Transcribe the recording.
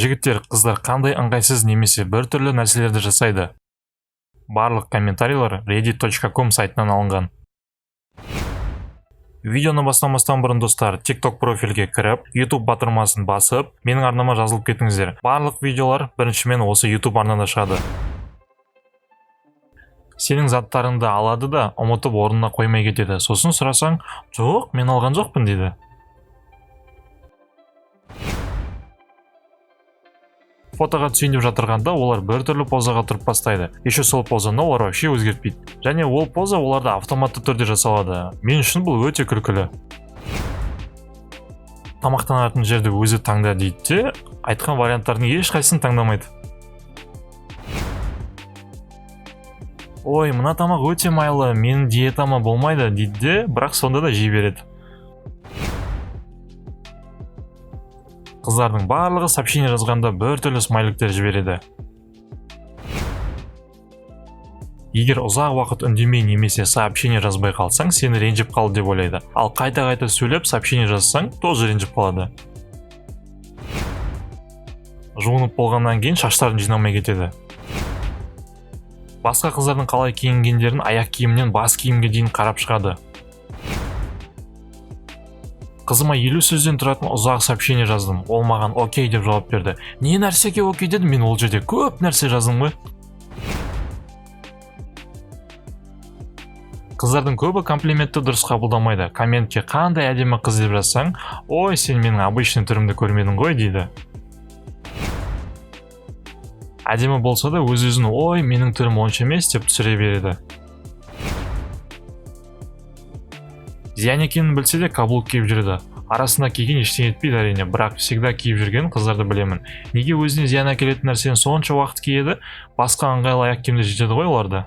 Жігіттер, қыздар қандай ыңғайсыз немесе бір түрлі нәрселерді жасайды? Барлық комментарийлер reddit.com сайтынан алынған. Видеоны бастамастан бұрын достар, TikTok профильге кіріп, YouTube батырмасын басып, менің арнама жазылып кетіңіздер. Барлық видеолар біріншімен осы YouTube арнада шығады. Сенің заттарыңды алады да, ұмытып орнына қоймай кетеді. Сосын сұрасаң, жоқ, мен алған жоқпын дейді. Фотоға түсейін деп жатырғанда олар бір түрлі позаға тұрып бастайды. Еще сол позаны олар вообще өзгертпейді. Және ол поза оларда автоматты түрде жасалады. Мен үшін бұл өте күлкілі. Тамақтанатын жерді өзі таңда дейді де, айтқан варианттардың ешқайсысын таңдамайды. Ой, мына тамақ өте майлы, менің диетама болмайды дейді де, бірақ сонда да жей береді. Қыздардың барлығы сообщение жазғанда бір түрлі смайликтер жібереді. Егер ұзақ уақыт үндемей немесе сообщение жазбай қалсаң, сені ренжіп қалды деп ойлайды. Ал қайта-қайта сөйлеп сообщение жазсаң, тоже ренжіп қалады. Жуынып болғаннан кейін шаштарын жинамай кетеді. Басқа қыздардың қалай киінгендерін аяқ киімінен бас киімге дейін қарап шығады. Қызыма 50 сөзден тұратын ұзақ сообщение жаздым. Ол маған окей деп жауап берді. Не нәрсеге окей дедім, мен ол жерде көп нәрсе жаздым ғой. Қыздардың көбі комплиментті дұрыс қабылдамайды. Комментке қандай әдемі қыз деп жазсаң, ой, сен менің обычный түрімді көрмедің ғой дейді. Әдемі болса да өз-өзін ой, менің түрім онша емес деп түсіре береді. Зиян екенін білсе де каблук киіп жүреді. Арасында киген ештеңе етпейді әрине, бірақ всегда киіп жүрген қыздарды білемін. Неге өзіне зиян әкелетін нәрсені сонша уақыт киеді, басқа ыңғайлы аяқ киімдер жетеді ғой оларда.